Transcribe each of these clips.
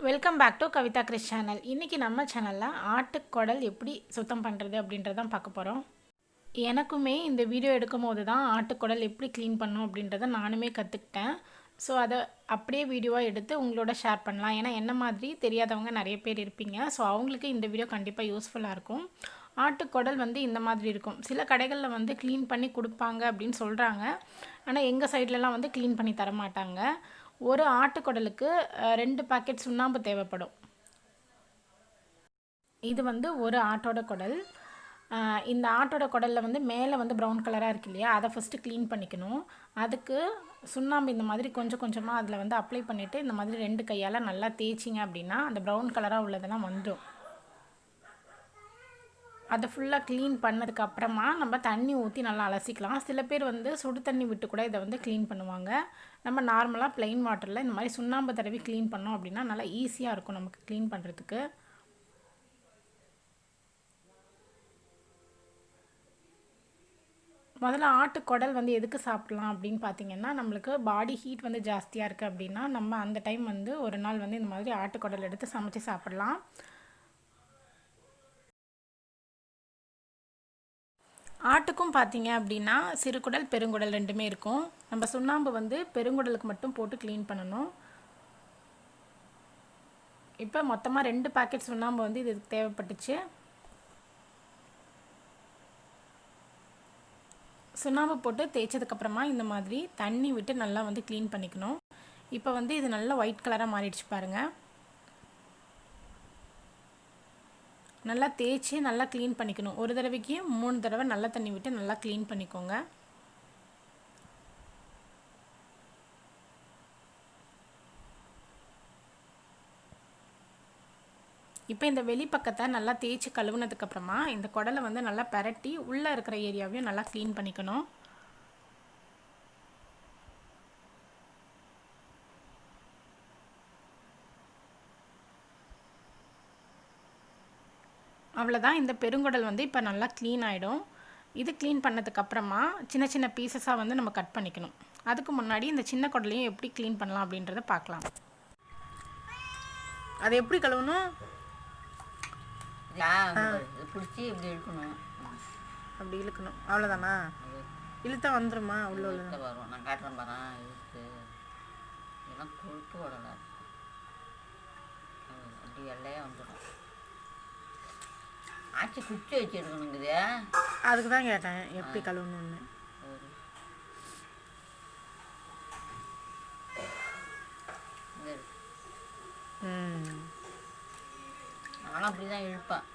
Welcome back to Kavitha Chris channel. இன்றைக்கி நம்ம சேனலில் ஆட்டுக்குடல் எப்படி சுத்தம் பண்ணுறது அப்படின்றதான் பார்க்க போகிறோம். எனக்குமே இந்த வீடியோ எடுக்கும் போது தான் ஆட்டுக்குடல் எப்படி க்ளீன் பண்ணணும் அப்படின்றத நானுமே கற்றுக்கிட்டேன். ஸோ அதை அப்படியே வீடியோவாக எடுத்து உங்களோட ஷேர் பண்ணலாம். ஏன்னா என்ன மாதிரி தெரியாதவங்க நிறைய பேர் இருப்பீங்க. ஸோ அவங்களுக்கு இந்த வீடியோ கண்டிப்பாக யூஸ்ஃபுல்லாக இருக்கும். ஆட்டுக்குடல் இந்த மாதிரி இருக்கும். சில கடைகளில் க்ளீன் பண்ணி கொடுப்பாங்க அப்படின்னு சொல்கிறாங்க. ஆனால் எங்கள் சைட்லலாம் க்ளீன் பண்ணி தர மாட்டாங்க. ஒரு ஆட்டுக்குடலுக்கு 2 பாக்கெட் சுண்ணாம்பு தேவைப்படும். இது ஒரு ஆட்டோட குடல். இந்த ஆட்டோட குடலில் மேலே ப்ரௌன் கலராக இருக்கு இல்லையா, அதை ஃபஸ்ட்டு க்ளீன் பண்ணிக்கணும். அதுக்கு சுண்ணாம்பு இந்த மாதிரி கொஞ்சம் கொஞ்சமாக அதில் அப்ளை பண்ணிவிட்டு இந்த மாதிரி 2 கையால் நல்லா தேய்ச்சிங்க அப்படின்னா அந்த ப்ரௌன் கலராக உள்ளதெல்லாம் வந்துடும். அதை ஃபுல்லாக க்ளீன் பண்ணதுக்கப்புறமா நம்ம தண்ணி ஊற்றி நல்லா அலசிக்கலாம். சில பேர் சுடு தண்ணி விட்டு கூட இதை க்ளீன் பண்ணுவாங்க. நம்ம நார்மலாக ப்ளெயின் வாட்டரில் இந்த மாதிரி சுண்ணாம்பு தடவி க்ளீன் பண்ணோம் அப்படின்னா நல்லா ஈஸியாக இருக்கும் நமக்கு க்ளீன் பண்ணுறதுக்கு. முதல்ல ஆட்டுக்குடல் எதுக்கு சாப்பிட்லாம் அப்படின்னு பார்த்தீங்கன்னா, நம்மளுக்கு பாடி ஹீட் ஜாஸ்தியாக இருக்குது அப்படின்னா நம்ம அந்த டைம் ஒரு நாள் இந்த மாதிரி ஆட்டுக்குடல் எடுத்து சமைச்சு சாப்பிட்லாம். ஆட்டுக்கும் பார்த்தீங்க அப்படின்னா சிறுகுடல் பெருங்குடல் ரெண்டுமே இருக்கும். நம்ம சுண்ணாம்பு பெருங்குடலுக்கு மட்டும் போட்டு க்ளீன் பண்ணணும். இப்போ மொத்தமாக 2 பாக்கெட் சுண்ணாம்பு இதுக்கு தேவைப்பட்டுச்சு. சுண்ணாம்பு போட்டு தேய்ச்சதுக்கப்புறமா இந்த மாதிரி தண்ணி விட்டு நல்லா க்ளீன் பண்ணிக்கணும். இப்போ இது நல்லா ஒயிட் கலராக மாறிடுச்சு பாருங்கள். நல்லா தேய்ச்சி நல்லா க்ளீன் பண்ணிக்கணும். ஒரு தடவைக்கு 3 தடவை நல்ல தண்ணி விட்டு நல்லா க்ளீன் பண்ணிக்கோங்க. இப்போ இந்த வெளிப்பக்கத்தை நல்லா தேய்ச்சி கழுவுனதுக்கப்புறமா இந்த குடலை நல்லா பரட்டி உள்ளே இருக்கிற ஏரியாவையும் நல்லா க்ளீன் பண்ணிக்கணும். அவ்வளோதான். இந்த பெருங்குடல் இப்போ நல்லா க்ளீன் ஆகிடும். இது க்ளீன் பண்ணதுக்கப்புறமா சின்ன சின்ன பீசஸாக நம்ம கட் பண்ணிக்கணும். அதுக்கு முன்னாடி இந்த சின்ன குடலையும் எப்படி க்ளீன் பண்ணலாம் அப்படின்றத பார்க்கலாம். அதை எப்படி கழுவணும்? பிடிச்சி இப்படி இழுக்கணும். அப்படி இழுக்கணும். அவ்வளோதானா? இழுத்தா வந்துடுமா? உள்ள வரும். நான் காட்டுறேன் பாரு. இழுத்து இதெல்லாம் கொழுப்பு உடலை அப்படி எல்லையே வந்துடும். ஆச்சி குச்சி வச்சு எடுக்கணுங்குது. அதுக்கு தான் கேட்டேன் எப்படி கழுவணும்னு. நானும் அப்படி தான் இழுப்பேன்.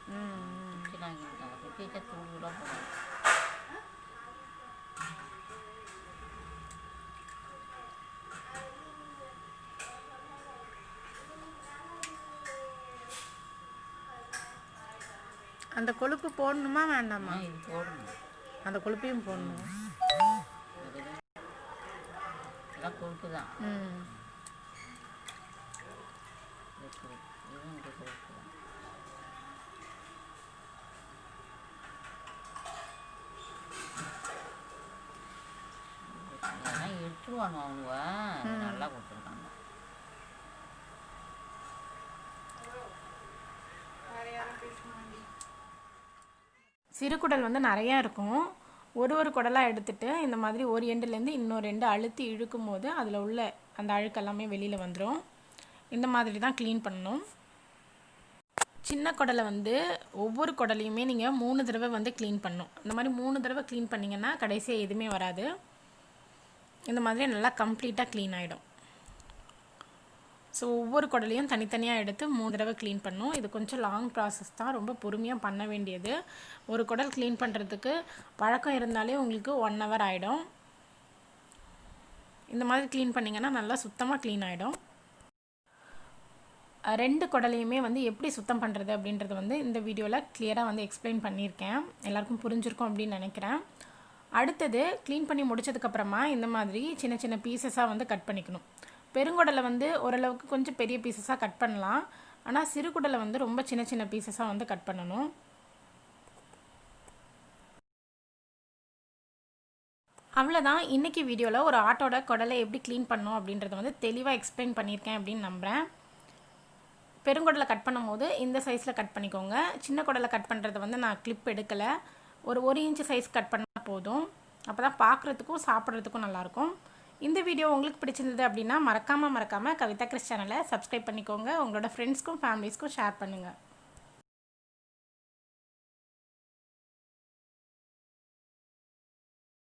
குச்சி நான் இழுப்பேன். குச்சி வச்சா தூளாக போகணும். அந்த கொழுப்பு போடணுமா வேண்டாமா? இது போடணும். அந்த கொழுப்பையும் போடணும். எல்லாம் கொழுப்பு தான். எடுத்துருவானு அவங்க நல்லா கொடுத்துருக்காங்க. சிறுகுடல் நிறையா இருக்கும். ஒரு குடலாக எடுத்துகிட்டு இந்த மாதிரி ஒரு எண்டுலேருந்து இன்னொரு எண்டு அழுத்தி இழுக்கும் போது அதில் உள்ள அந்த அழுக்கெல்லாமே வெளியில் வந்துடும். இந்த மாதிரி தான் க்ளீன் பண்ணணும். சின்ன குடலை ஒவ்வொரு குடலையுமே நீங்கள் 3 தடவை க்ளீன் பண்ணணும். இந்த மாதிரி 3 தடவை க்ளீன் பண்ணிங்கன்னா கடைசியாக எதுவுமே வராது. இந்த மாதிரி நல்லா கம்ப்ளீட்டாக க்ளீன் ஆகிடும். ஸோ ஒவ்வொரு குடலையும் தனித்தனியாக எடுத்து 3 தடவை க்ளீன் பண்ணணும். இது கொஞ்சம் லாங் ப்ராசஸ் தான், ரொம்ப பொறுமையாக பண்ண வேண்டியது. ஒரு குடல் க்ளீன் பண்ணுறதுக்கு பழக்கம் இருந்தாலே உங்களுக்கு 1 hour ஆகிடும். இந்த மாதிரி க்ளீன் பண்ணிங்கன்னா நல்லா சுத்தமாக க்ளீன் ஆகிடும். 2 குடலையுமே எப்படி சுத்தம் பண்ணுறது அப்படின்றது இந்த வீடியோவில் கிளியராக எக்ஸ்பிளைன் பண்ணியிருக்கேன். எல்லாருக்கும் புரிஞ்சிருக்கும் அப்படின்னு நினைக்கிறேன். அடுத்தது க்ளீன் பண்ணி முடிச்சதுக்கப்புறமா இந்த மாதிரி சின்ன சின்ன பீசஸாக கட் பண்ணிக்கணும். பெருங்குடலை ஓரளவுக்கு கொஞ்சம் பெரிய பீசஸாக கட் பண்ணலாம். ஆனால் சிறுகுடலை ரொம்ப சின்ன சின்ன பீசஸாக கட் பண்ணணும். அவ்வளோதான். இன்றைக்கி வீடியோவில் ஒரு ஆட்டோட குடலை எப்படி க்ளீன் பண்ணணும் அப்படின்றத தெளிவாக எக்ஸ்பிளைன் பண்ணியிருக்கேன் அப்படின்னு நம்புகிறேன். பெருங்குடலை கட் பண்ணும்போது இந்த சைஸில் கட் பண்ணிக்கோங்க. சின்ன குடலை கட் பண்ணுறது வந்து நான் கிளிப் எடுக்கலை. ஒரு இன்ச்சு சைஸ் கட் பண்ணால் போதும். அப்போ தான் பார்க்குறதுக்கும் சாப்பிட்றதுக்கும் நல்லாயிருக்கும். இந்த வீடியோ உங்களுக்கு பிடிச்சிருந்தது அப்படின்னா மறக்காமல் கவிதா கிறிஸ் சேனலை சப்ஸ்கிரைப் பண்ணிக்கோங்க. உங்களோட ஃப்ரெண்ட்ஸ்க்கும் ஃபேமிலிஸ்க்கும் ஷேர் பண்ணுங்கள்.